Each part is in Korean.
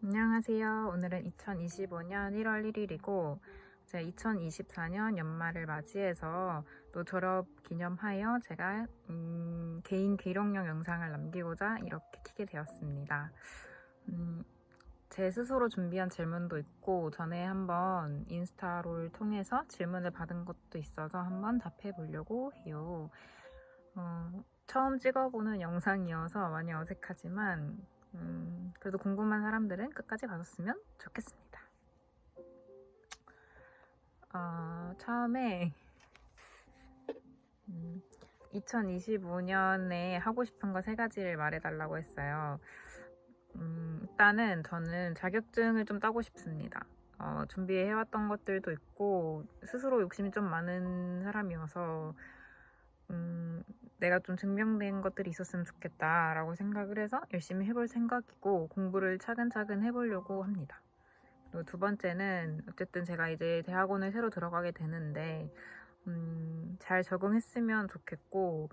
안녕하세요. 오늘은 2025년 1월 1일이고 제가 2024년 연말을 맞이해서 또 졸업 기념하여 제가 개인 기록용 영상을 남기고자 이렇게 키게 되었습니다. 제 스스로 준비한 질문도 있고 전에 한번 인스타를 통해서 질문을 받은 것도 있어서 한번 답해 보려고 해요. 처음 찍어보는 영상이어서 많이 어색하지만 그래도 궁금한 사람들은 끝까지 봐줬으면 좋겠습니다. 처음에 2025년에 하고 싶은 거 3가지를 말해달라고 했어요. 일단은 저는 자격증을 좀 따고 싶습니다. 준비해왔던 것들도 있고 스스로 욕심이 좀 많은 사람이어서 내가 좀 증명된 것들이 있었으면 좋겠다라고 생각을 해서 열심히 해볼 생각이고 공부를 차근차근 해보려고 합니다. 그리고 2번째는 어쨌든 제가 이제 대학원을 새로 들어가게 되는데 잘 적응했으면 좋겠고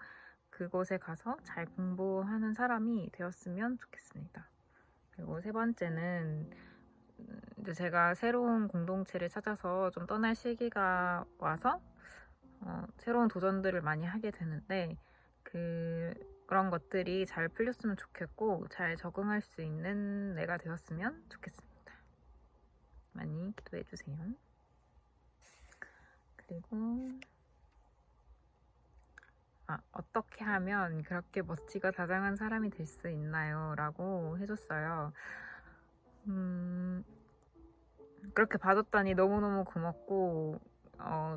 그곳에 가서 잘 공부하는 사람이 되었으면 좋겠습니다. 그리고 3번째는 이제 제가 새로운 공동체를 찾아서 좀 떠날 시기가 와서 새로운 도전들을 많이 하게 되는데 그런 것들이 잘 풀렸으면 좋겠고 잘 적응할 수 있는 내가 되었으면 좋겠습니다. 많이 기도해 주세요. 그리고 어떻게 하면 그렇게 멋지고 다정한 사람이 될 수 있나요? 라고 해줬어요. 그렇게 봐줬다니 너무너무 고맙고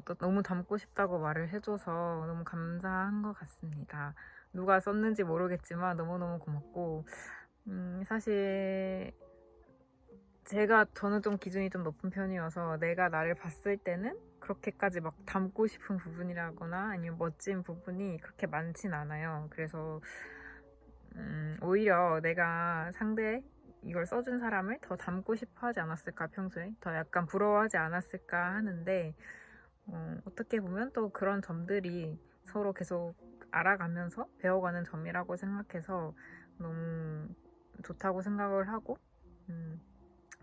또 너무 닮고 싶다고 말을 해줘서 너무 감사한 것 같습니다. 누가 썼는지 모르겠지만 너무너무 고맙고 사실 저는 좀 기준이 좀 높은 편이어서 내가 나를 봤을 때는 그렇게까지 막 닮고 싶은 부분이라거나 아니면 멋진 부분이 그렇게 많진 않아요. 그래서 오히려 내가 이걸 써준 사람을 더 닮고 싶어 하지 않았을까, 평소에 더 약간 부러워하지 않았을까 하는데 어떻게 보면 또 그런 점들이 서로 계속 알아가면서 배워가는 점이라고 생각해서 너무 좋다고 생각을 하고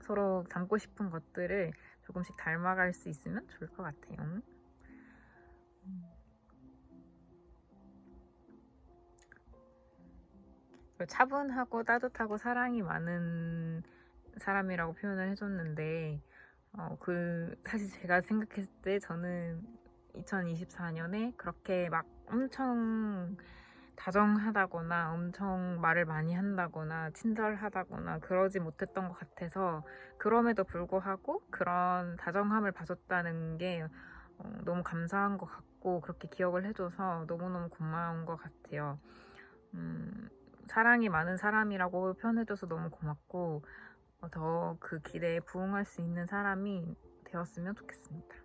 서로 닮고 싶은 것들을 조금씩 닮아갈 수 있으면 좋을 것 같아요. 차분하고 따뜻하고 사랑이 많은 사람이라고 표현을 해줬는데 사실 제가 생각했을 때 저는 2024년에 그렇게 막 엄청 다정하다거나 엄청 말을 많이 한다거나 친절하다거나 그러지 못했던 것 같아서 그럼에도 불구하고 그런 다정함을 봐줬다는 게 너무 감사한 것 같고 그렇게 기억을 해줘서 너무너무 고마운 것 같아요. 사랑이 많은 사람이라고 표현해줘서 너무 고맙고 더 그 기대에 부응할 수 있는 사람이 되었으면 좋겠습니다.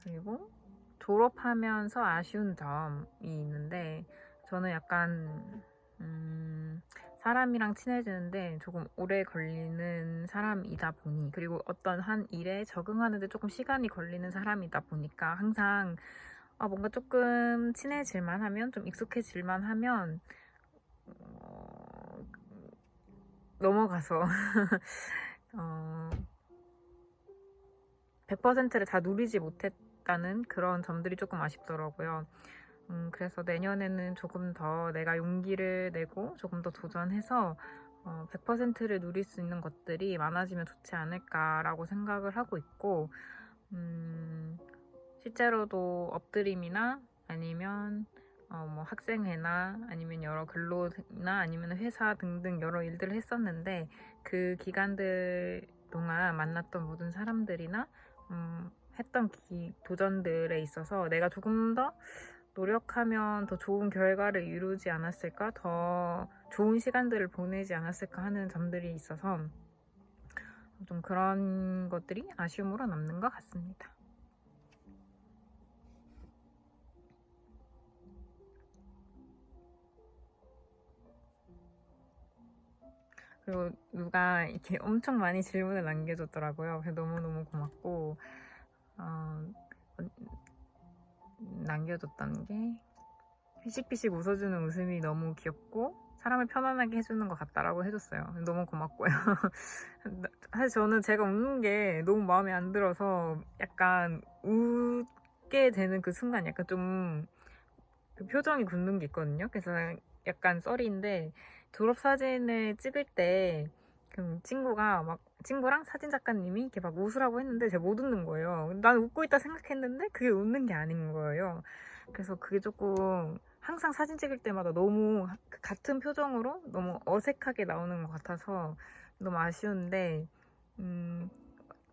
그리고 졸업하면서 아쉬운 점이 있는데 저는 약간 사람이랑 친해지는데 조금 오래 걸리는 사람이다 보니 그리고 어떤 한 일에 적응하는데 조금 시간이 걸리는 사람이다 보니까 항상 뭔가 조금 친해질만 하면 좀 익숙해질만 하면 넘어가서 100%를 다 누리지 못했다는 그런 점들이 조금 아쉽더라고요. 그래서 내년에는 조금 더 내가 용기를 내고 조금 더 도전해서 100%를 누릴 수 있는 것들이 많아지면 좋지 않을까라고 생각을 하고 있고 실제로도 업드림이나 아니면 뭐 학생회나 아니면 여러 근로나 아니면 회사 등등 여러 일들을 했었는데 그 기간들 동안 만났던 모든 사람들이나 했던 도전들에 있어서 내가 조금 더 노력하면 더 좋은 결과를 이루지 않았을까, 더 좋은 시간들을 보내지 않았을까 하는 점들이 있어서 좀 그런 것들이 아쉬움으로 남는 것 같습니다. 그리고 누가 이렇게 엄청 많이 질문을 남겨줬더라고요. 그래서 너무너무 고맙고 남겨뒀던 게 피식피식 웃어주는 웃음이 너무 귀엽고 사람을 편안하게 해주는 것 같다라고 해줬어요. 너무 고맙고요. 사실 저는 제가 웃는 게 너무 마음에 안 들어서 약간 웃게 되는 그 순간 약간 좀 그 표정이 굳는 게 있거든요. 그래서 약간 썰인데 졸업사진을 찍을 때 그 친구랑 사진 작가님이 이렇게 막 웃으라고 했는데 제가 못 웃는 거예요. 난 웃고 있다 생각했는데 그게 웃는 게 아닌 거예요. 그래서 그게 조금 항상 사진 찍을 때마다 너무 같은 표정으로 너무 어색하게 나오는 것 같아서 너무 아쉬운데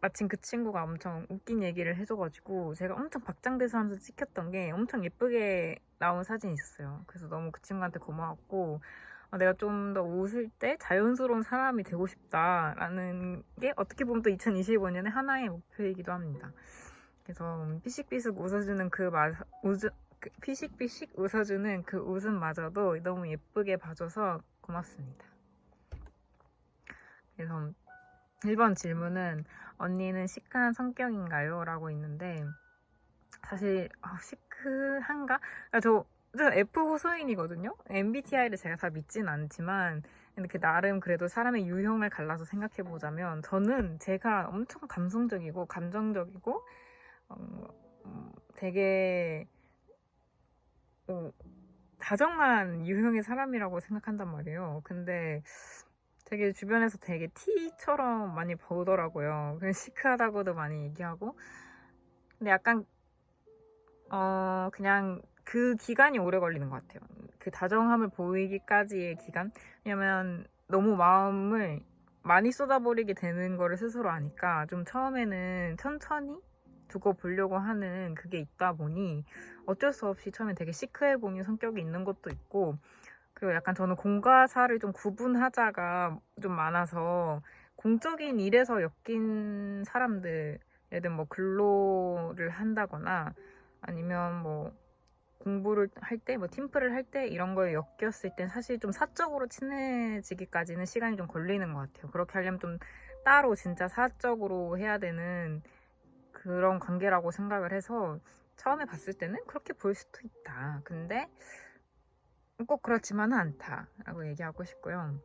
마침 그 친구가 엄청 웃긴 얘기를 해줘가지고 제가 엄청 박장대소 하면서 찍혔던 게 엄청 예쁘게 나온 사진이 있었어요. 그래서 너무 그 친구한테 고마웠고 내가 좀 더 웃을 때 자연스러운 사람이 되고 싶다라는 게 어떻게 보면 또 2025년의 하나의 목표이기도 합니다. 그래서 피식피식 웃어주는 피식피식 웃어주는 그 웃음마저도 너무 예쁘게 봐줘서 고맙습니다. 그래서 1번 질문은 언니는 시크한 성격인가요? 라고 있는데 사실 시크한가? 저 F 호소인이거든요. MBTI를 제가 다 믿진 않지만 이렇게 나름 그래도 사람의 유형을 갈라서 생각해보자면 저는 제가 엄청 감성적이고 감정적이고 되게 다정한 유형의 사람이라고 생각한단 말이에요. 근데 되게 주변에서 되게 T처럼 많이 보더라고요. 그냥 시크하다고도 많이 얘기하고. 근데 약간 그냥 그 기간이 오래 걸리는 것 같아요. 그 다정함을 보이기까지의 기간. 왜냐면 너무 마음을 많이 쏟아버리게 되는 거를 스스로 아니까 좀 처음에는 천천히 두고 보려고 하는 그게 있다 보니 어쩔 수 없이 처음에 되게 시크해 보이는 성격이 있는 것도 있고 그리고 약간 저는 공과 사를 좀 구분하자가 좀 많아서 공적인 일에서 엮인 사람들 예를 들면 뭐 근로를 한다거나 아니면 뭐 공부를 할 때, 뭐 팀플을 할 때 이런 거에 엮였을 땐 사실 좀 사적으로 친해지기까지는 시간이 좀 걸리는 것 같아요. 그렇게 하려면 좀 따로 진짜 사적으로 해야 되는 그런 관계라고 생각을 해서 처음에 봤을 때는 그렇게 보일 수도 있다. 근데 꼭 그렇지만은 않다라고 얘기하고 싶고요.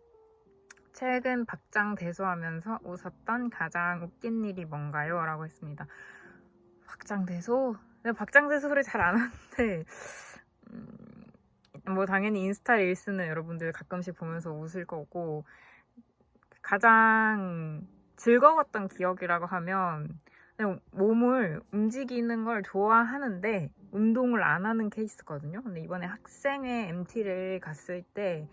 최근 박장대소하면서 웃었던 가장 웃긴 일이 뭔가요? 라고 했습니다. 박장대소? 내가 박장대소를 잘 안 하는데 뭐 당연히 인스타 릴스는 여러분들 가끔씩 보면서 웃을 거고 가장 즐거웠던 기억이라고 하면 그냥 몸을 움직이는 걸 좋아하는데 운동을 안 하는 케이스거든요. 근데 이번에 학생회 MT를 갔을 때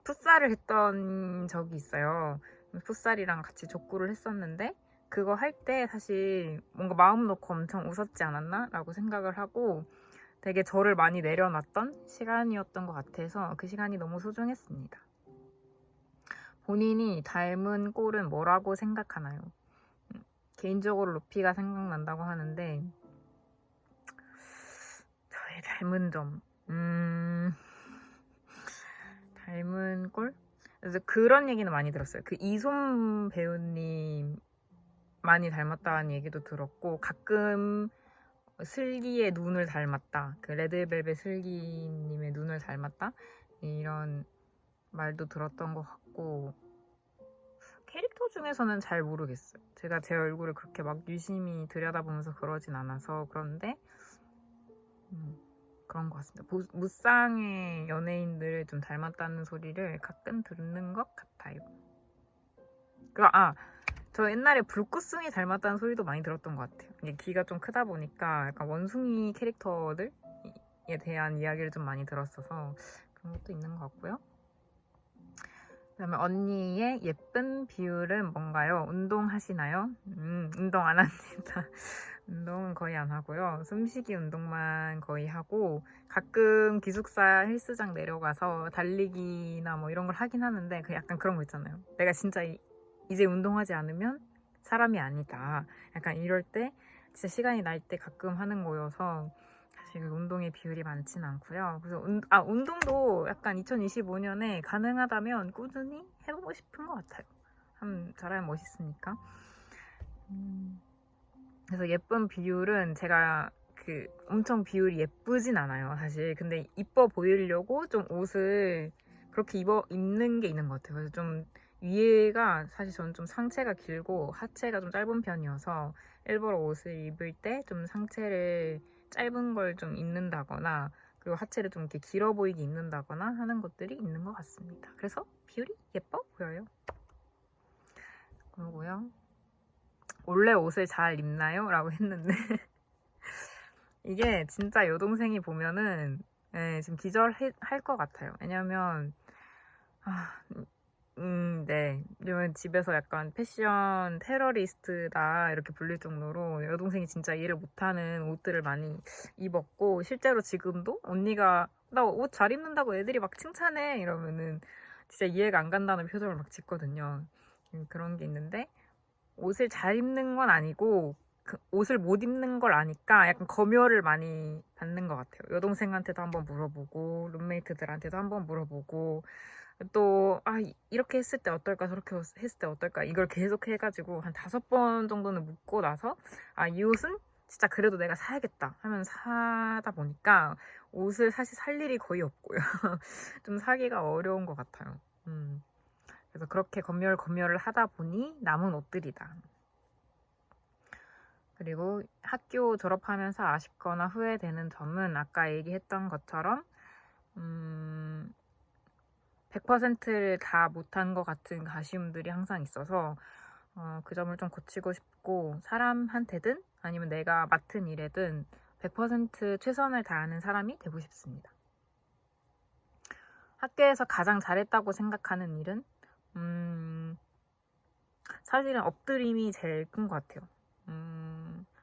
풋살을 했던 적이 있어요. 풋살이랑 같이 족구를 했었는데 그거 할 때 사실 뭔가 마음 놓고 엄청 웃었지 않았나? 라고 생각을 하고 되게 저를 많이 내려놨던 시간이었던 것 같아서 그 시간이 너무 소중했습니다. 본인이 닮은 꼴은 뭐라고 생각하나요? 개인적으로 루피가 생각난다고 하는데 저의 닮은 점 닮은 꼴? 그래서 그런 얘기는 많이 들었어요. 그 이솜 배우님 많이 닮았다는 얘기도 들었고 가끔 슬기의 눈을 닮았다. 그 레드벨벳 슬기님의 눈을 닮았다. 이런 말도 들었던 것 같고 캐릭터 중에서는 잘 모르겠어요. 제가 제 얼굴을 그렇게 막 유심히 들여다보면서 그러진 않아서 그런데 그런 것 같습니다. 무쌍의 연예인들을 좀 닮았다는 소리를 가끔 듣는 것 같아요. 저 옛날에 불꽃숭이 닮았다는 소리도 많이 들었던 것 같아요. 이게 귀가 좀 크다 보니까 약간 원숭이 캐릭터들에 대한 이야기를 좀 많이 들었어서 그런 것도 있는 것 같고요. 그다음에 언니의 예쁜 비율은 뭔가요? 운동하시나요? 운동 안 합니다. 운동은 거의 안 하고요. 숨쉬기 운동만 거의 하고 가끔 기숙사 헬스장 내려가서 달리기나 뭐 이런 걸 하긴 하는데 그 약간 그런 거 있잖아요. 내가 진짜 이제 운동하지 않으면 사람이 아니다. 약간 이럴 때 진짜 시간이 날 때 가끔 하는 거여서 사실 운동의 비율이 많진 않고요. 그래서 운동도 약간 2025년에 가능하다면 꾸준히 해보고 싶은 것 같아요. 잘하면 멋있으니까. 그래서 예쁜 비율은 제가 그 엄청 비율이 예쁘진 않아요, 사실. 근데 이뻐 보이려고 좀 옷을 그렇게 입는 게 있는 것 같아요. 그래서 좀 위에가 사실 저는 좀 상체가 길고 하체가 좀 짧은 편이어서 일부러 옷을 입을 때 좀 상체를 짧은 걸 좀 입는다거나 그리고 하체를 좀 이렇게 길어 보이게 입는다거나 하는 것들이 있는 것 같습니다. 그래서 비율이 예뻐 보여요. 그러고요. 원래 옷을 잘 입나요? 라고 했는데 이게 진짜 여동생이 보면은 지금 기절할 것 같아요. 왜냐면 네. 이러면 집에서 약간 패션 테러리스트다 이렇게 불릴 정도로 여동생이 진짜 이해를 못하는 옷들을 많이 입었고 실제로 지금도 언니가 나 옷 잘 입는다고 애들이 막 칭찬해 이러면은 진짜 이해가 안 간다는 표정을 막 짓거든요. 그런 게 있는데 옷을 잘 입는 건 아니고 그 옷을 못 입는 걸 아니까 약간 검열을 많이 받는 것 같아요. 여동생한테도 한번 물어보고 룸메이트들한테도 한번 물어보고 또 이렇게 했을 때 어떨까 저렇게 했을 때 어떨까 이걸 계속 해가지고 한 5번 정도는 묻고 나서 이 옷은 진짜 그래도 내가 사야겠다 하면 사다 보니까 옷을 사실 살 일이 거의 없고요. 좀 사기가 어려운 것 같아요. 그래서 그렇게 검열을 하다 보니 남은 옷들이다. 그리고 학교 졸업하면서 아쉽거나 후회되는 점은 아까 얘기했던 것처럼 100%를 다 못한 것 같은 아쉬움들이 항상 있어서 그 점을 좀 고치고 싶고 사람한테든 아니면 내가 맡은 일에든 100% 최선을 다하는 사람이 되고 싶습니다. 학교에서 가장 잘했다고 생각하는 일은 사실은 엎드림이 제일 큰 것 같아요.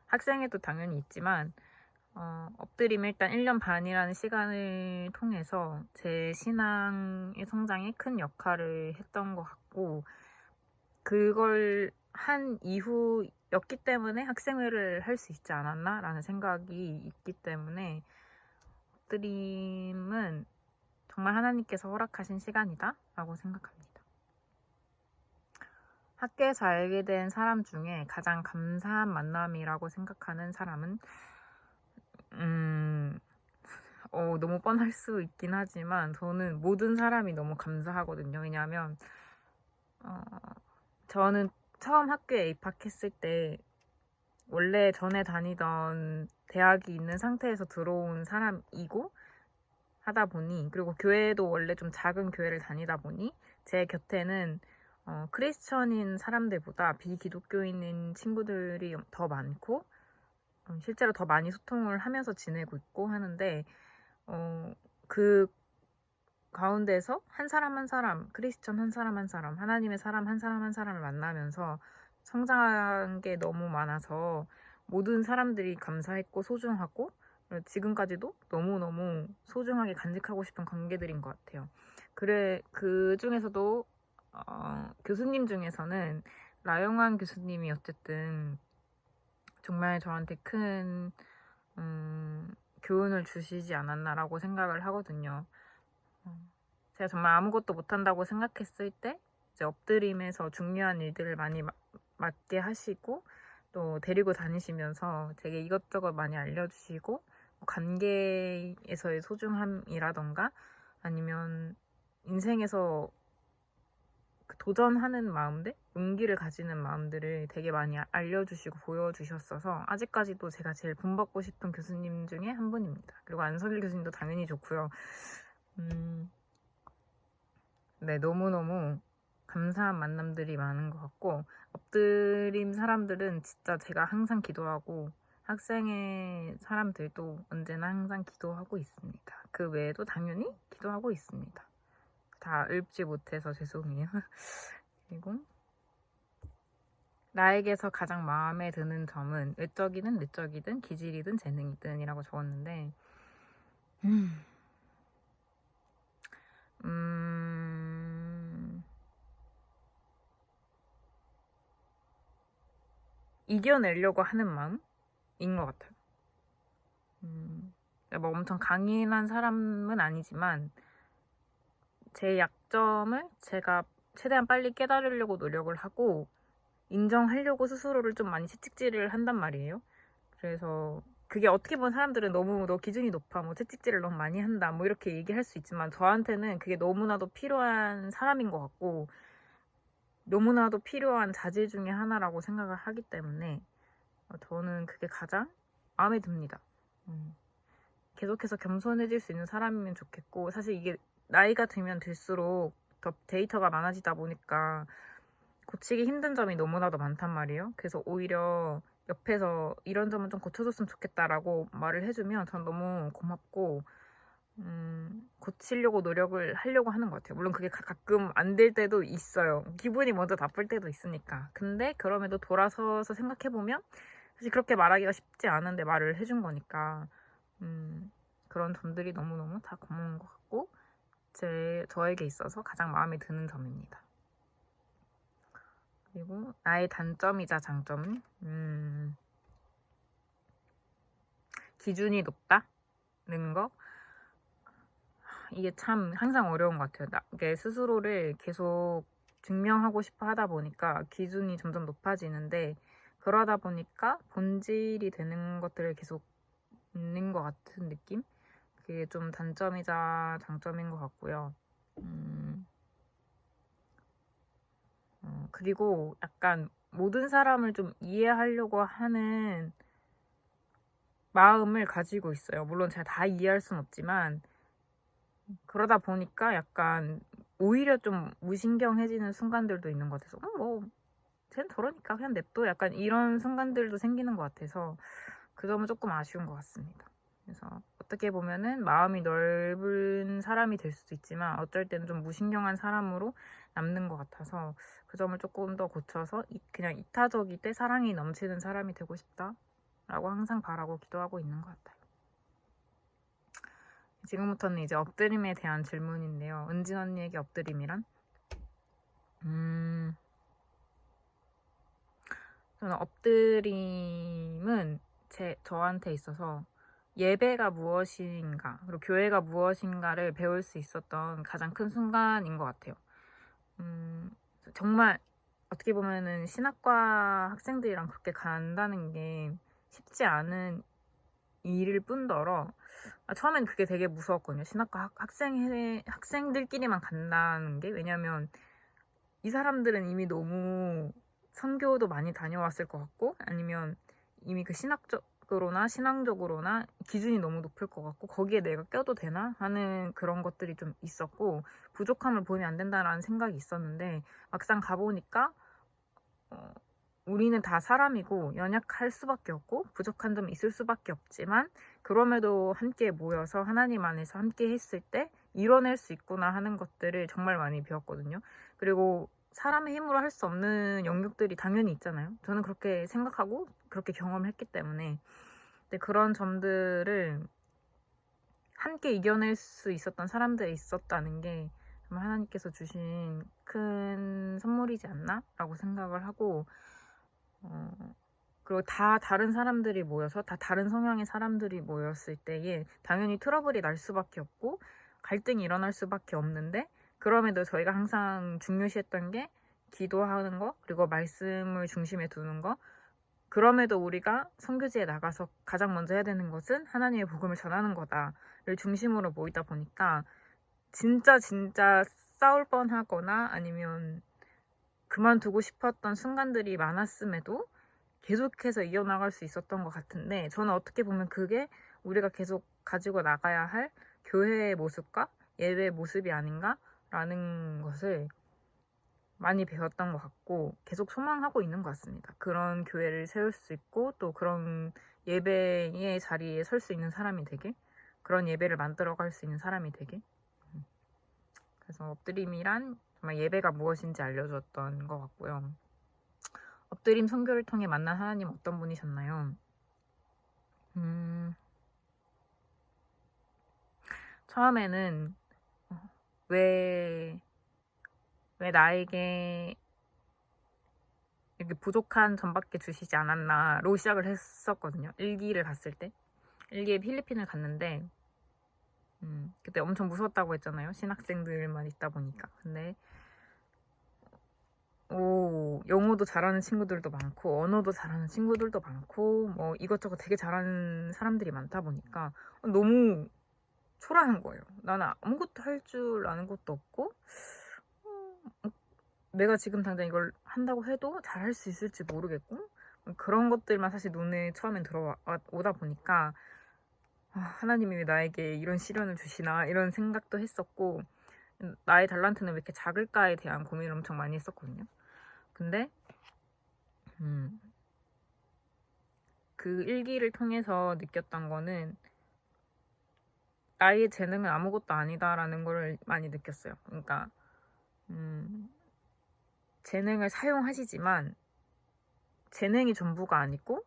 학생회도 당연히 있지만 엎드림 일단 1년 반이라는 시간을 통해서 제 신앙의 성장에 큰 역할을 했던 것 같고 그걸 한 이후였기 때문에 학생회를 할 수 있지 않았나 라는 생각이 있기 때문에 엎드림은 정말 하나님께서 허락하신 시간이다 라고 생각합니다. 학교에서 알게 된 사람 중에 가장 감사한 만남이라고 생각하는 사람은 너무 뻔할 수 있긴 하지만 저는 모든 사람이 너무 감사하거든요. 왜냐하면 저는 처음 학교에 입학했을 때 원래 전에 다니던 대학이 있는 상태에서 들어온 사람이고 하다 보니 그리고 교회도 원래 좀 작은 교회를 다니다 보니 제 곁에는 크리스천인 사람들보다 비기독교인인 친구들이 더 많고 실제로 더 많이 소통을 하면서 지내고 있고 하는데 그 가운데서 한 사람 한 사람, 크리스천 한 사람 한 사람, 하나님의 사람 한 사람 한 사람을 만나면서 성장한 게 너무 많아서 모든 사람들이 감사했고 소중하고 지금까지도 너무너무 소중하게 간직하고 싶은 관계들인 것 같아요. 그 중에서도 교수님 중에서는 라영환 교수님이 어쨌든 정말 저한테 큰 교훈을 주시지 않았나라고 생각을 하거든요. 제가 정말 아무것도 못한다고 생각했을 때 이제 엎드림에서 중요한 일들을 많이 맡게 하시고 또 데리고 다니시면서 되게 이것저것 많이 알려주시고 관계에서의 소중함이라던가 아니면 인생에서 도전하는 마음들, 용기를 가지는 마음들을 되게 많이 알려주시고 보여주셨어서 아직까지도 제가 제일 본받고 싶은 교수님 중에 한 분입니다. 그리고 안석일 교수님도 당연히 좋고요. 네, 너무너무 감사한 만남들이 많은 것 같고 엎드림 사람들은 진짜 제가 항상 기도하고 학생의 사람들도 언제나 항상 기도하고 있습니다. 그 외에도 당연히 기도하고 있습니다. 다 읊지 못해서 죄송해요. 그리고 나에게서 가장 마음에 드는 점은 외적이든 내적이든 기질이든 재능이든 이라고 적었는데 이겨내려고 하는 마음인 것 같아요. 뭐 엄청 강인한 사람은 아니지만 제 약점을 제가 최대한 빨리 깨달으려고 노력을 하고 인정하려고 스스로를 좀 많이 채찍질을 한단 말이에요. 그래서 그게 어떻게 보면 사람들은 너무 너 기준이 높아, 뭐 채찍질을 너무 많이 한다, 뭐 이렇게 얘기할 수 있지만 저한테는 그게 너무나도 필요한 사람인 것 같고 너무나도 필요한 자질 중에 하나라고 생각을 하기 때문에 저는 그게 가장 마음에 듭니다. 계속해서 겸손해질 수 있는 사람이면 좋겠고 사실 이게 나이가 들면 들수록 더 데이터가 많아지다 보니까 고치기 힘든 점이 너무나도 많단 말이에요. 그래서 오히려 옆에서 이런 점은 좀 고쳐줬으면 좋겠다라고 말을 해주면 전 너무 고맙고 고치려고 노력을 하려고 하는 것 같아요. 물론 그게 가끔 안 될 때도 있어요. 기분이 먼저 나쁠 때도 있으니까. 근데 그럼에도 돌아서서 생각해보면 사실 그렇게 말하기가 쉽지 않은데 말을 해준 거니까 그런 점들이 너무너무 다 고마운 것 같고 저에게 있어서 가장 마음에 드는 점입니다. 그리고 나의 단점이자 장점은 기준이 높다는 거. 이게 참 항상 어려운 것 같아요. 이게 스스로를 계속 증명하고 싶어 하다 보니까 기준이 점점 높아지는데 그러다 보니까 본질이 되는 것들을 계속 있는 것 같은 느낌? 그게 좀 단점이자 장점인 것 같고요. 그리고 약간 모든 사람을 좀 이해하려고 하는 마음을 가지고 있어요. 물론 제가 다 이해할 순 없지만 그러다 보니까 약간 오히려 좀 무신경해지는 순간들도 있는 것 같아서 뭐 쟤는 저러니까 그냥 냅둬 약간 이런 순간들도 생기는 것 같아서 그 점은 조금 아쉬운 것 같습니다. 그래서 어떻게 보면은 마음이 넓은 사람이 될 수도 있지만 어쩔 때는 좀 무신경한 사람으로 남는 것 같아서 그 점을 조금 더 고쳐서 그냥 이타적이되 사랑이 넘치는 사람이 되고 싶다라고 항상 바라고 기도하고 있는 것 같아요. 지금부터는 이제 엎드림에 대한 질문인데요. 은진 언니에게 엎드림이란? 저는 엎드림은 저한테 있어서 예배가 무엇인가 그리고 교회가 무엇인가를 배울 수 있었던 가장 큰 순간인 것 같아요. 정말 어떻게 보면은 신학과 학생들이랑 그렇게 간다는 게 쉽지 않은 일일 뿐더러 처음엔 그게 되게 무서웠거든요. 신학과 학생들끼리만 간다는 게. 왜냐면 이 사람들은 이미 너무 선교도 많이 다녀왔을 것 같고 아니면 이미 그 신학적으로나 신앙적으로나 기준이 너무 높을 것 같고 거기에 내가 껴도 되나 하는 그런 것들이 좀 있었고 부족함을 보이면 안 된다라는 생각이 있었는데 막상 가보니까 우리는 다 사람이고 연약할 수밖에 없고 부족한 점이 있을 수밖에 없지만 그럼에도 함께 모여서 하나님 안에서 함께 했을 때 이뤄낼 수 있구나 하는 것들을 정말 많이 배웠거든요. 그리고 사람의 힘으로 할 수 없는 영역들이 당연히 있잖아요. 저는 그렇게 생각하고 그렇게 경험했기 때문에 근데 그런 점들을 함께 이겨낼 수 있었던 사람들이 있었다는 게 정말 하나님께서 주신 큰 선물이지 않나? 라고 생각을 하고 그리고 다 다른 사람들이 모여서 다 다른 성향의 사람들이 모였을 때에 당연히 트러블이 날 수밖에 없고 갈등이 일어날 수밖에 없는데 그럼에도 저희가 항상 중요시했던 게 기도하는 거 그리고 말씀을 중심에 두는 거 그럼에도 우리가 선교지에 나가서 가장 먼저 해야 되는 것은 하나님의 복음을 전하는 거다를 중심으로 모이다 보니까 진짜 싸울 뻔하거나 아니면 그만두고 싶었던 순간들이 많았음에도 계속해서 이어나갈 수 있었던 것 같은데 저는 어떻게 보면 그게 우리가 계속 가지고 나가야 할 교회의 모습과 예배의 모습이 아닌가라는 것을 많이 배웠던 것 같고 계속 소망하고 있는 것 같습니다. 그런 교회를 세울 수 있고 또 그런 예배의 자리에 설 수 있는 사람이 되게 그런 예배를 만들어갈 수 있는 사람이 되게 그래서 엎드림이란 정말 예배가 무엇인지 알려줬던 것 같고요. 엎드림 선교를 통해 만난 하나님 어떤 분이셨나요? 처음에는 왜 나에게 이렇게 부족한 점밖에 주시지 않았나로 시작을 했었거든요. 일기를 갔을 때. 일기에 필리핀을 갔는데 그때 엄청 무서웠다고 했잖아요. 신학생들만 있다 보니까. 근데 영어도 잘하는 친구들도 많고 언어도 잘하는 친구들도 많고 뭐 이것저것 되게 잘하는 사람들이 많다 보니까 너무 초라한 거예요. 나는 아무것도 할 줄 아는 것도 없고 내가 지금 당장 이걸 한다고 해도 잘할 수 있을지 모르겠고 그런 것들만 사실 눈에 처음엔 들어오다 보니까 하나님이 왜 나에게 이런 시련을 주시나 이런 생각도 했었고 나의 달란트는 왜 이렇게 작을까에 대한 고민을 엄청 많이 했었거든요. 근데 그 일기를 통해서 느꼈던 거는 나의 재능은 아무것도 아니다라는 걸 많이 느꼈어요. 그러니까 재능을 사용하시지만 재능이 전부가 아니고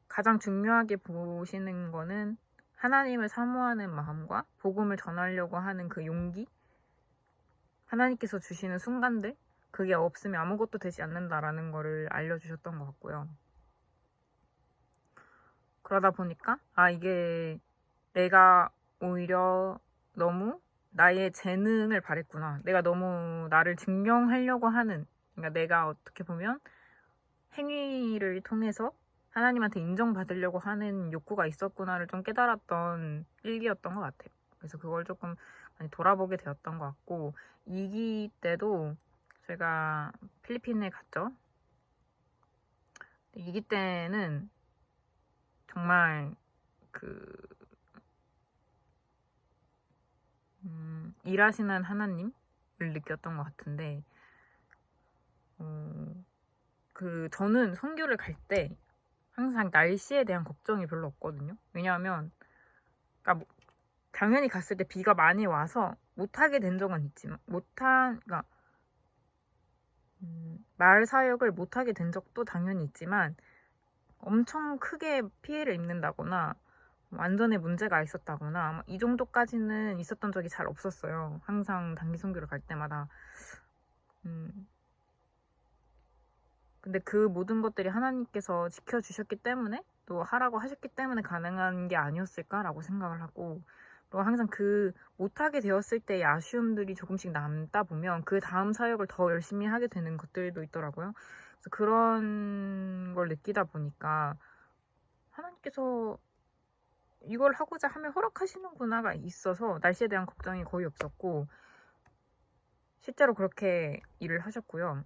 가장 중요하게 보시는 거는 하나님을 사모하는 마음과 복음을 전하려고 하는 그 용기, 하나님께서 주시는 순간들, 그게 없으면 아무것도 되지 않는다라는 거를 알려주셨던 것 같고요. 그러다 보니까 이게 내가 오히려 너무 나의 재능을 바랬구나. 내가 너무 나를 증명하려고 하는, 그러니까 내가 어떻게 보면 행위를 통해서 하나님한테 인정받으려고 하는 욕구가 있었구나를 좀 깨달았던 일기였던 것 같아요. 그래서 그걸 조금 많이 돌아보게 되었던 것 같고 2기 때도 제가 필리핀에 갔죠. 2기 때는 정말 일하시는 하나님을 느꼈던 것 같은데 저는 선교를 갈 때 항상 날씨에 대한 걱정이 별로 없거든요. 왜냐하면 그러니까 당연히 갔을 때 비가 많이 와서 못하게 된 적은 있지만 그러니까 말 사역을 못하게 된 적도 당연히 있지만 엄청 크게 피해를 입는다거나 안전에 문제가 있었다거나 이 정도까지는 있었던 적이 잘 없었어요. 항상 단기 선교를 갈 때마다. 근데 그 모든 것들이 하나님께서 지켜주셨기 때문에 또 하라고 하셨기 때문에 가능한 게 아니었을까라고 생각을 하고 또 항상 그 못하게 되었을 때의 아쉬움들이 조금씩 남다 보면 그 다음 사역을 더 열심히 하게 되는 것들도 있더라고요. 그래서 그런 걸 느끼다 보니까 하나님께서 이걸 하고자 하면 허락하시는구나가 있어서 날씨에 대한 걱정이 거의 없었고 실제로 그렇게 일을 하셨고요.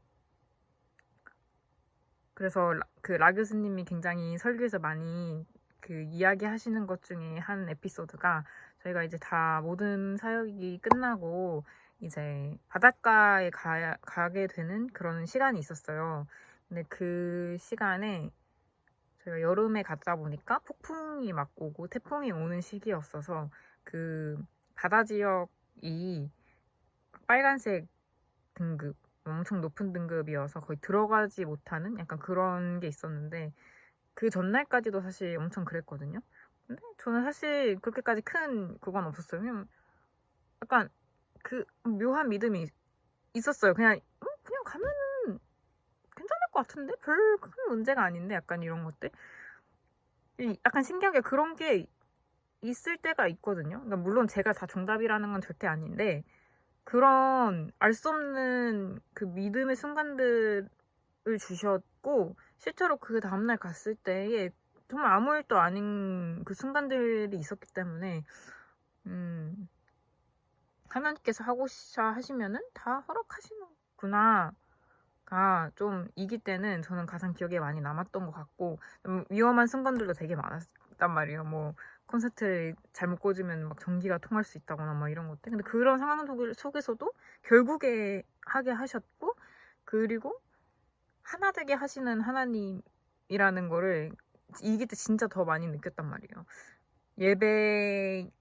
그래서 라 교수님이 굉장히 설교에서 많이 이야기 하시는 것 중에 한 에피소드가 저희가 이제 다 모든 사역이 끝나고 이제 바닷가에 가게 되는 그런 시간이 있었어요. 근데 그 시간에 저희가 여름에 갔다 보니까 폭풍이 막 오고 태풍이 오는 시기였어서 그 바다 지역이 빨간색 등급 엄청 높은 등급이어서 거의 들어가지 못하는 약간 그런 게 있었는데 그 전날까지도 사실 엄청 그랬거든요. 근데 저는 사실 그렇게까지 큰 그건 없었어요. 그냥 약간 그 묘한 믿음이 있었어요. 그냥 가면은 괜찮을 것 같은데 별 큰 문제가 아닌데 약간 이런 것들. 약간 신기하게 그런 게 있을 때가 있거든요. 그러니까 물론 제가 다 정답이라는 건 절대 아닌데 그런 알 수 없는 그 믿음의 순간들을 주셨고 실제로 그 다음날 갔을 때에 정말 아무 일도 아닌 그 순간들이 있었기 때문에 하나님께서 하고자 하시면은 다 허락하시는구나가 좀 이기 때는 저는 가장 기억에 많이 남았던 것 같고 위험한 순간들도 되게 많았단 말이에요. 뭐 콘서트를 잘못 꽂으면 막 전기가 통할 수 있다거나 막 이런 것들. 근데 그런 상황 속에서도 결국에 하게 하셨고 그리고 하나 되게 하시는 하나님이라는 거를 이기 때 진짜 더 많이 느꼈단 말이에요. 예배라는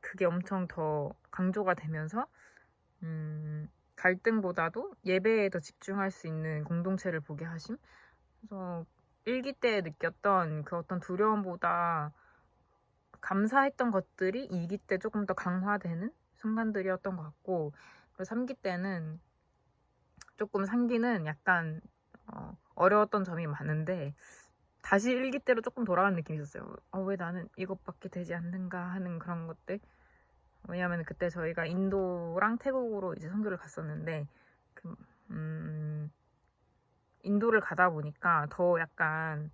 그게 엄청 더 강조가 되면서 갈등보다도 예배에 더 집중할 수 있는 공동체를 보게 하심. 그래서 일기 때 느꼈던 그 어떤 두려움보다 감사했던 것들이 2기 때 조금 더 강화되는 순간들이었던 것 같고 그리고 3기 때는 조금 3기는 약간 어려웠던 점이 많은데 다시 1기 때로 조금 돌아간 느낌이 있었어요. 왜 나는 이것밖에 되지 않는가 하는 그런 것들. 왜냐하면 그때 저희가 인도랑 태국으로 이제 선교를 갔었는데 그, 인도를 가다 보니까 더 약간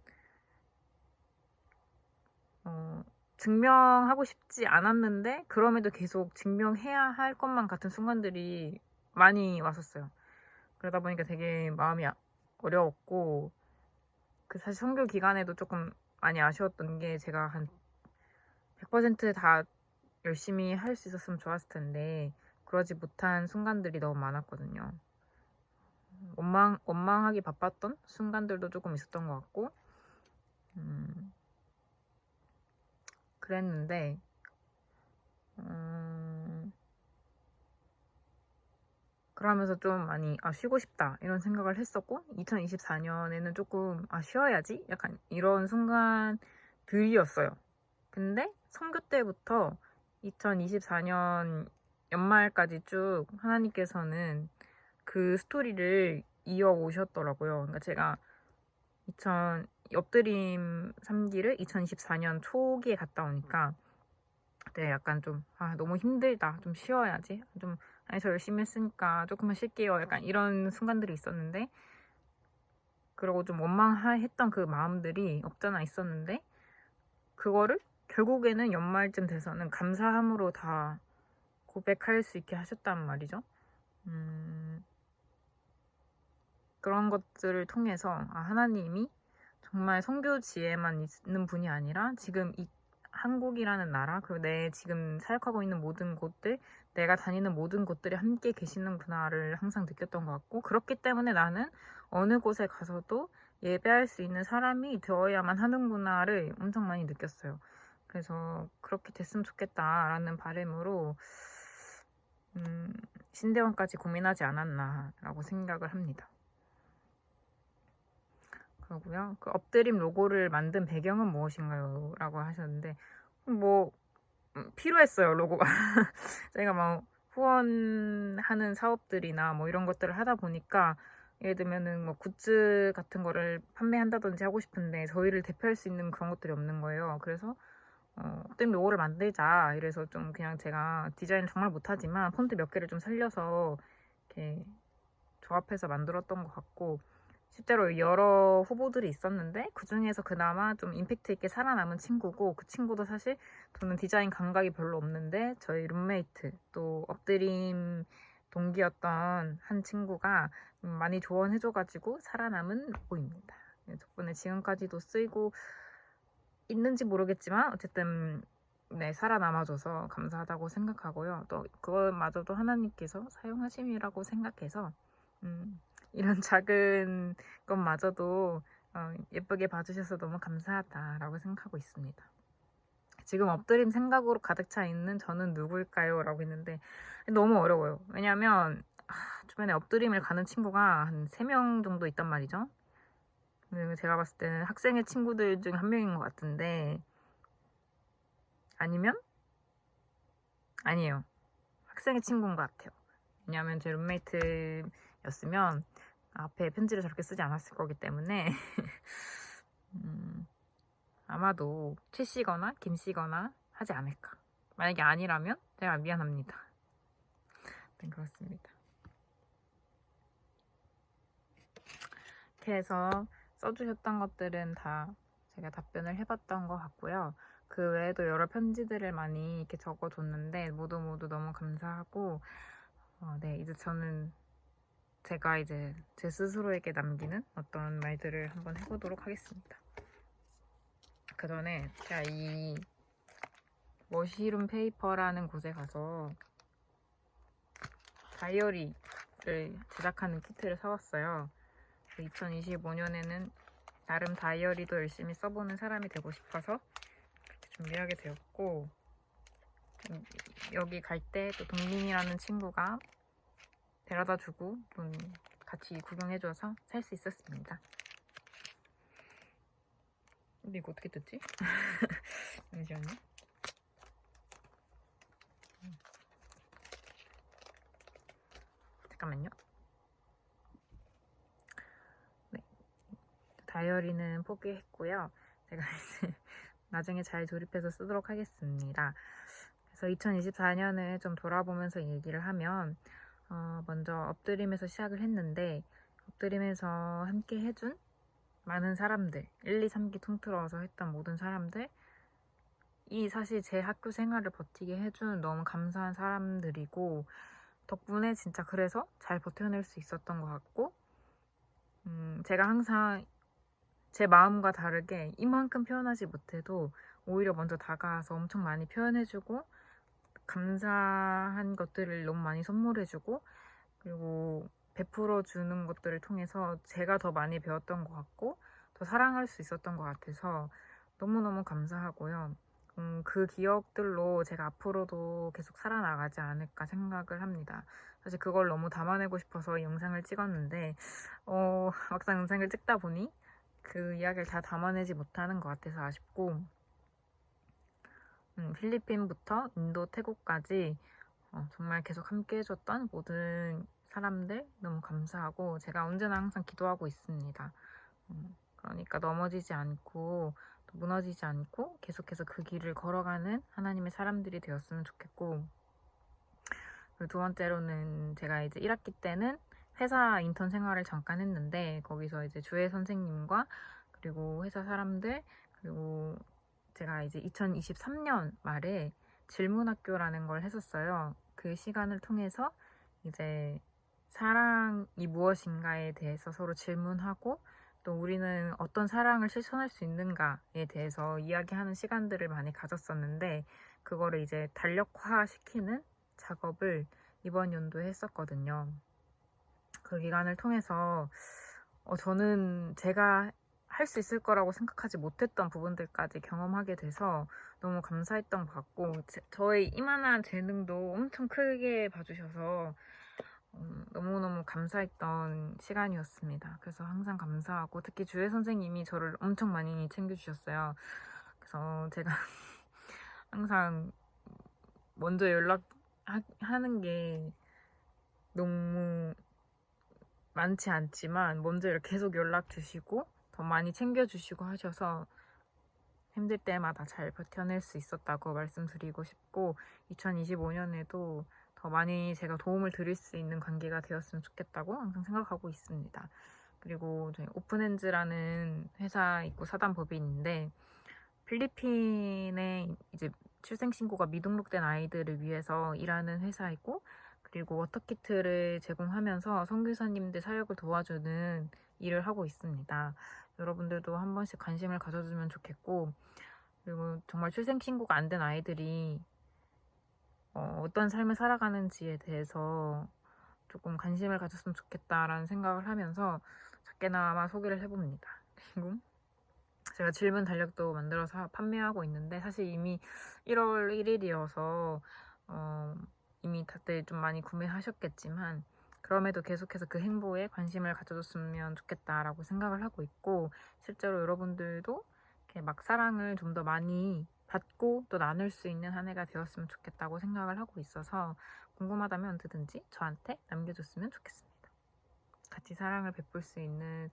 증명하고 싶지 않았는데 그럼에도 계속 증명해야 할 것만 같은 순간들이 많이 왔었어요. 그러다 보니까 되게 마음이 어려웠고 그 사실 선교 기간에도 조금 많이 아쉬웠던 게 제가 한 100%다 열심히 할 수 있었으면 좋았을 텐데 그러지 못한 순간들이 너무 많았거든요. 원망하기 바빴던 순간들도 조금 있었던 것 같고 그랬는데 그러면서 좀 많이 쉬고 싶다 이런 생각을 했었고 2024년에는 조금 쉬어야지 약간 이런 순간들이었어요. 근데 선교 때부터 2024년 연말까지 쭉 하나님께서는 그 스토리를 이어 오셨더라고요. 그러니까 제가 엎드림 3기를 2024년 초기에 갔다 오니까 그때 약간 좀 너무 힘들다. 좀 쉬어야지. 좀 아니 저 열심히 했으니까 조금만 쉴게요. 약간 이런 순간들이 있었는데 그러고 좀 원망했던 그 마음들이 없잖아 있었는데 그거를 결국에는 연말쯤 돼서는 감사함으로 다 고백할 수 있게 하셨단 말이죠. 그런 것들을 통해서 하나님이 정말 선교지에만 있는 분이 아니라 지금 이 한국이라는 나라 그리고 내 지금 사역하고 있는 모든 곳들 내가 다니는 모든 곳들에 함께 계시는구나를 항상 느꼈던 것 같고 그렇기 때문에 나는 어느 곳에 가서도 예배할 수 있는 사람이 되어야만 하는구나를 엄청 많이 느꼈어요. 그래서 그렇게 됐으면 좋겠다라는 바람으로 신대원까지 고민하지 않았나라고 생각을 합니다. 그러고요. 그 엎드림 로고를 만든 배경은 무엇인가요? 라고 하셨는데 뭐 필요했어요 로고가. 저희가 막 후원하는 사업들이나 뭐 이런 것들을 하다 보니까 예를 들면은 뭐 굿즈 같은 거를 판매한다든지 하고 싶은데 저희를 대표할 수 있는 그런 것들이 없는 거예요. 그래서 엎드림 로고를 만들자 이래서 좀 그냥 제가 디자인을 정말 못하지만 폰트 몇 개를 좀 살려서 이렇게 조합해서 만들었던 것 같고 실제로 여러 후보들이 있었는데 그 중에서 그나마 좀 임팩트 있게 살아남은 친구고 그 친구도 사실 저는 디자인 감각이 별로 없는데 저희 룸메이트 또 엎드림 동기였던 한 친구가 많이 조언해줘가지고 살아남은 로고입니다. 덕분에 지금까지도 쓰이고 있는지 모르겠지만 어쨌든 네, 살아남아줘서 감사하다고 생각하고요. 또 그것마저도 하나님께서 사용하심이라고 생각해서 이런 작은 것마저도 예쁘게 봐주셔서 너무 감사하다라고 생각하고 있습니다. 지금 엎드림 생각으로 가득 차 있는 저는 누구일까요? 라고 했는데 너무 어려워요. 왜냐면 주변에 엎드림을 가는 친구가 한 3명 정도 있단 말이죠. 제가 봤을 때는 학생의 친구들 중 한 명인 것 같은데 아니면? 아니에요. 학생의 친구인 것 같아요. 왜냐하면 제 룸메이트였으면 앞에 편지를 저렇게 쓰지 않았을 거기 때문에 아마도 최 씨거나 김 씨거나 하지 않을까. 만약에 아니라면 제가 미안합니다. 네, 그렇습니다. 이렇게 해서 써주셨던 것들은 다 제가 답변을 해봤던 것 같고요. 그 외에도 여러 편지들을 많이 이렇게 적어줬는데 모두 너무 감사하고 네, 이제 저는 제가 이제 제 스스로에게 남기는 어떤 말들을 한번 해보도록 하겠습니다. 그 전에 제가 이 머시룸 페이퍼라는 곳에 가서 다이어리를 제작하는 키트를 사왔어요. 2025년에는 나름 다이어리도 열심히 써보는 사람이 되고 싶어서 그렇게 준비하게 되었고 여기 갈 때 또 동민이라는 친구가 데려다주고 또 같이 구경해줘서 살 수 있었습니다. 근데 이거 어떻게 뜯지? 잠시만요. 잠깐만요. 네, 다이어리는 포기했고요. 제가 이제 나중에 잘 조립해서 쓰도록 하겠습니다. 그래서 2024년을 좀 돌아보면서 얘기를 하면 먼저 엎드림에서 시작을 했는데 엎드림에서 함께 해준 많은 사람들 1, 2, 3기 통틀어서 했던 모든 사람들 이 사실 제 학교 생활을 버티게 해준 너무 감사한 사람들이고 덕분에 진짜 그래서 잘 버텨낼 수 있었던 것 같고 제가 항상 제 마음과 다르게 이만큼 표현하지 못해도 오히려 먼저 다가와서 엄청 많이 표현해주고 감사한 것들을 너무 많이 선물해주고 그리고 베풀어주는 것들을 통해서 제가 더 많이 배웠던 것 같고 더 사랑할 수 있었던 것 같아서 너무너무 감사하고요. 그 기억들로 제가 앞으로도 계속 살아나가지 않을까 생각을 합니다. 사실 그걸 너무 담아내고 싶어서 이 영상을 찍었는데 막상 영상을 찍다 보니 그 이야기를 다 담아내지 못하는 것 같아서 아쉽고 필리핀부터 인도, 태국까지 정말 계속 함께 해줬던 모든 사람들 너무 감사하고 제가 언제나 항상 기도하고 있습니다. 그러니까 넘어지지 않고 또 무너지지 않고 계속해서 그 길을 걸어가는 하나님의 사람들이 되었으면 좋겠고 그리고 두 번째로는 제가 이제 1학기 때는 회사 인턴 생활을 잠깐 했는데 거기서 이제 주혜 선생님과 그리고 회사 사람들 그리고 제가 이제 2023년 말에 질문학교라는 걸 했었어요. 그 시간을 통해서 이제 사랑이 무엇인가에 대해서 서로 질문하고 또 우리는 어떤 사랑을 실천할 수 있는가에 대해서 이야기하는 시간들을 많이 가졌었는데 그거를 이제 달력화시키는 작업을 이번 연도에 했었거든요. 그 기간을 통해서 저는 제가 할 수 있을 거라고 생각하지 못했던 부분들까지 경험하게 돼서 너무 감사했던 것 같고 저의 이만한 재능도 엄청 크게 봐주셔서 너무너무 감사했던 시간이었습니다. 그래서 항상 감사하고 특히 주혜 선생님이 저를 엄청 많이 챙겨주셨어요. 그래서 제가 항상 먼저 연락하는 게 너무 많지 않지만 먼저 이렇게 계속 연락 주시고 더 많이 챙겨주시고 하셔서 힘들 때마다 잘 버텨낼 수 있었다고 말씀드리고 싶고 2025년에도 더 많이 제가 도움을 드릴 수 있는 관계가 되었으면 좋겠다고 항상 생각하고 있습니다. 그리고 저희 오픈핸즈라는 회사 있고 사단법인인데 필리핀에 이제 출생신고가 미등록된 아이들을 위해서 일하는 회사이고 그리고 워터키트를 제공하면서 선교사님들 사역을 도와주는 일을 하고 있습니다. 여러분들도 한 번씩 관심을 가져주면 좋겠고 그리고 정말 출생신고가 안 된 아이들이 어떤 삶을 살아가는지에 대해서 조금 관심을 가졌으면 좋겠다라는 생각을 하면서 작게나마 소개를 해봅니다. 그리고 제가 질문 달력도 만들어서 판매하고 있는데 사실 이미 1월 1일이어서 이미 다들 좀 많이 구매하셨겠지만 그럼에도 계속해서 그 행보에 관심을 가져줬으면 좋겠다라고 생각을 하고 있고 실제로 여러분들도 이렇게 막 사랑을 좀 더 많이 받고 또 나눌 수 있는 한 해가 되었으면 좋겠다고 생각을 하고 있어서 궁금하다면 언제든지 저한테 남겨줬으면 좋겠습니다. 같이 사랑을 베풀 수 있는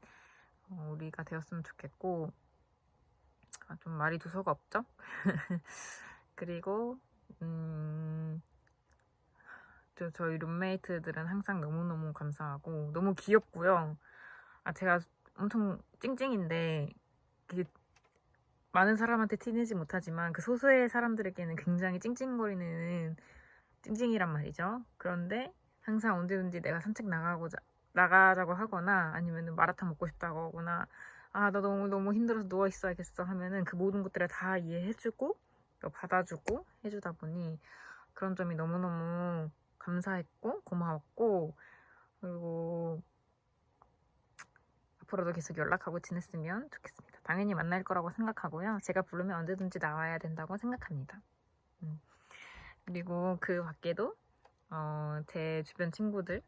우리가 되었으면 좋겠고 좀 말이 두서가 없죠? 그리고 저희 룸메이트들은 항상 너무너무 감사하고 너무 귀엽고요. 제가 엄청 찡찡인데 많은 사람한테 티내지 못하지만 그 소수의 사람들에게는 굉장히 찡찡거리는 찡찡이란 말이죠. 그런데 항상 언제든지 내가 산책 나가자고 하거나 아니면 마라탕 먹고 싶다고 하거나 나 너무 힘들어서 누워있어야겠어 하면은 그 모든 것들을 다 이해해주고 또 받아주고 해주다 보니 그런 점이 너무너무 감사했고 고마웠고 그리고 앞으로도 계속 연락하고 지냈으면 좋겠습니다. 당연히 만날 거라고 생각하고요. 제가 부르면 언제든지 나와야 된다고 생각합니다. 그리고 그 밖에도 제 주변 친구들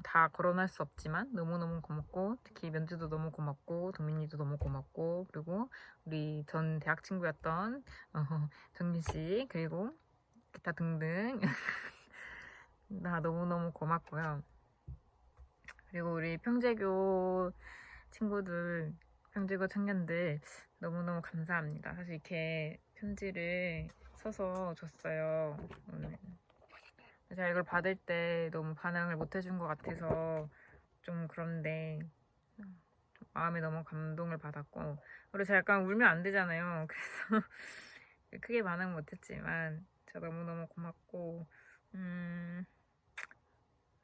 다 거론할 수 없지만 너무너무 고맙고 특히 면주도 너무 고맙고 도민이도 너무 고맙고 그리고 우리 전 대학 친구였던 정민씨 그리고 기타 등등 다 너무너무 고맙고요. 그리고 우리 평재교 친구들 평재교 청년들 너무너무 감사합니다. 사실 이렇게 편지를 써서 줬어요. 오늘. 제가 이걸 받을 때 너무 반응을 못 해준 것 같아서 좀 그런데 마음에 너무 감동을 받았고, 그리고 제가 약간 울면 안 되잖아요. 그래서 크게 반응 못했지만 제가 너무너무 고맙고,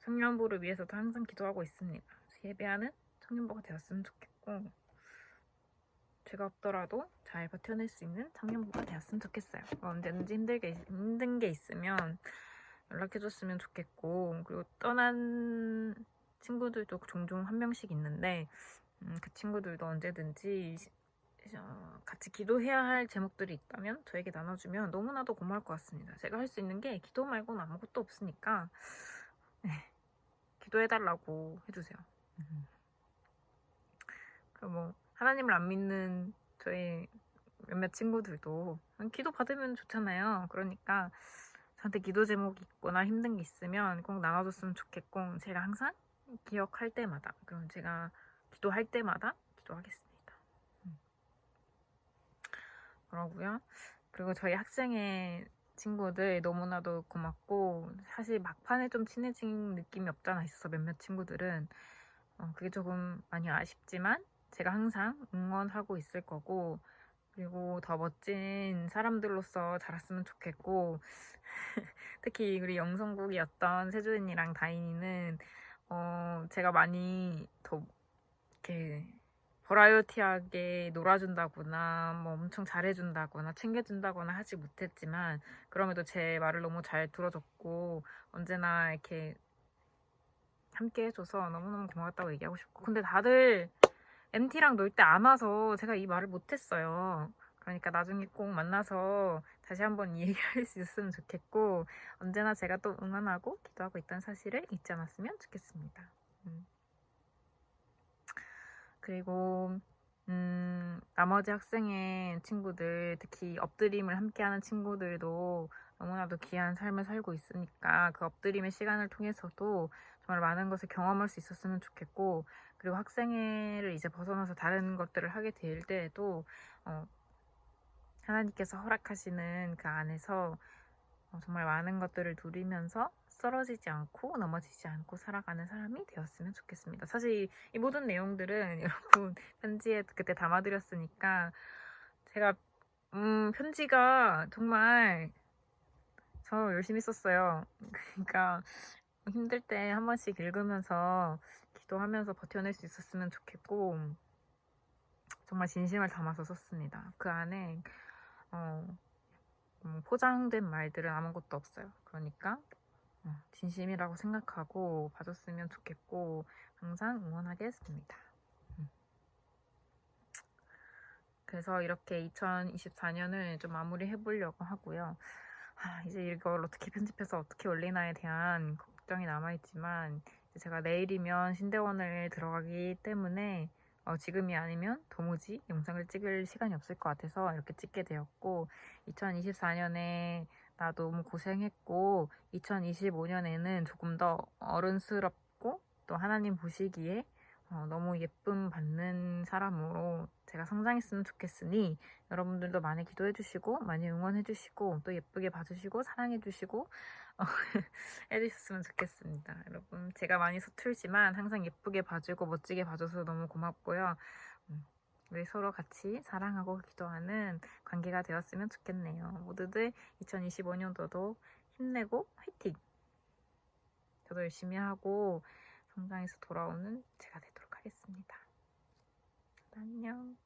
청년부를 위해서도 항상 기도하고 있습니다. 예배하는 청년부가 되었으면 좋겠고, 제가 없더라도 잘 버텨낼 수 있는 청년부가 되었으면 좋겠어요. 언제든지 힘든 게 있으면 연락해줬으면 좋겠고, 그리고 떠난 친구들도 종종 한 명씩 있는데, 그 친구들도 언제든지 같이 기도해야 할 제목들이 있다면 저에게 나눠주면 너무나도 고마울 것 같습니다. 제가 할 수 있는 게 기도 말고는 아무것도 없으니까 기도해달라고 해주세요. 그리고 뭐 하나님을 안 믿는 저의 몇몇 친구들도 기도 받으면 좋잖아요. 그러니까 저한테 기도 제목이 있거나 힘든 게 있으면 꼭 나눠줬으면 좋겠고, 제가 항상 기억할 때마다, 그럼 제가 기도할 때마다 기도하겠습니다. 그러고요. 그리고 저희 학생의 친구들 너무나도 고맙고, 사실 막판에 좀 친해진 느낌이 없잖아 있어서 몇몇 친구들은 그게 조금 많이 아쉽지만 제가 항상 응원하고 있을 거고, 그리고 더 멋진 사람들로서 자랐으면 좋겠고, 특히 우리 영성국이었던 세주인이랑 다인이는 제가 많이 더 이렇게 버라이어티하게 놀아준다거나 뭐 엄청 잘해준다거나 챙겨준다거나 하지 못했지만, 그럼에도 제 말을 너무 잘 들어줬고 언제나 이렇게 함께 해줘서 너무너무 고마웠다고 얘기하고 싶고, 근데 다들 MT랑 놀 때 안 와서 제가 이 말을 못했어요. 그러니까 나중에 꼭 만나서 다시 한번 이 얘기를 할 수 있으면 좋겠고, 언제나 제가 또 응원하고 기도하고 있다는 사실을 잊지 않았으면 좋겠습니다. 그리고 나머지 학생의 친구들, 특히 엎드림을 함께하는 친구들도 너무나도 귀한 삶을 살고 있으니까 그 엎드림의 시간을 통해서도 정말 많은 것을 경험할 수 있었으면 좋겠고, 그리고 학생회를 이제 벗어나서 다른 것들을 하게 될 때에도 하나님께서 허락하시는 그 안에서 정말 많은 것들을 누리면서 쓰러지지 않고 넘어지지 않고 살아가는 사람이 되었으면 좋겠습니다. 사실 이 모든 내용들은 여러분 편지에 그때 담아드렸으니까, 제가 편지가 정말 저 열심히 썼어요. 그러니까 힘들 때 한 번씩 읽으면서 기도하면서 버텨낼 수 있었으면 좋겠고, 정말 진심을 담아서 썼습니다. 그 안에 포장된 말들은 아무것도 없어요. 그러니까 진심이라고 생각하고 봐줬으면 좋겠고, 항상 응원하겠습니다. 그래서 이렇게 2024년을 좀 마무리해보려고 하고요. 이제 이걸 어떻게 편집해서 어떻게 올리나에 대한 걱정이 남아있지만, 제가 내일이면 신대원을 들어가기 때문에 지금이 아니면 도무지 영상을 찍을 시간이 없을 것 같아서 이렇게 찍게 되었고, 2024년에 나 너무 고생했고 2025년에는 조금 더 어른스럽고 또 하나님 보시기에 너무 예쁨 받는 사람으로 제가 성장했으면 좋겠으니, 여러분들도 많이 기도해 주시고 많이 응원해 주시고 또 예쁘게 봐주시고 사랑해 주시고 해주셨으면 좋겠습니다. 여러분, 제가 많이 서툴지만 항상 예쁘게 봐주고 멋지게 봐줘서 너무 고맙고요. 우리 서로 같이 사랑하고 기도하는 관계가 되었으면 좋겠네요. 모두들 2025년도도 힘내고 화이팅! 저도 열심히 하고 성장해서 돌아오는 제가 되도록 하겠습니다. 안녕.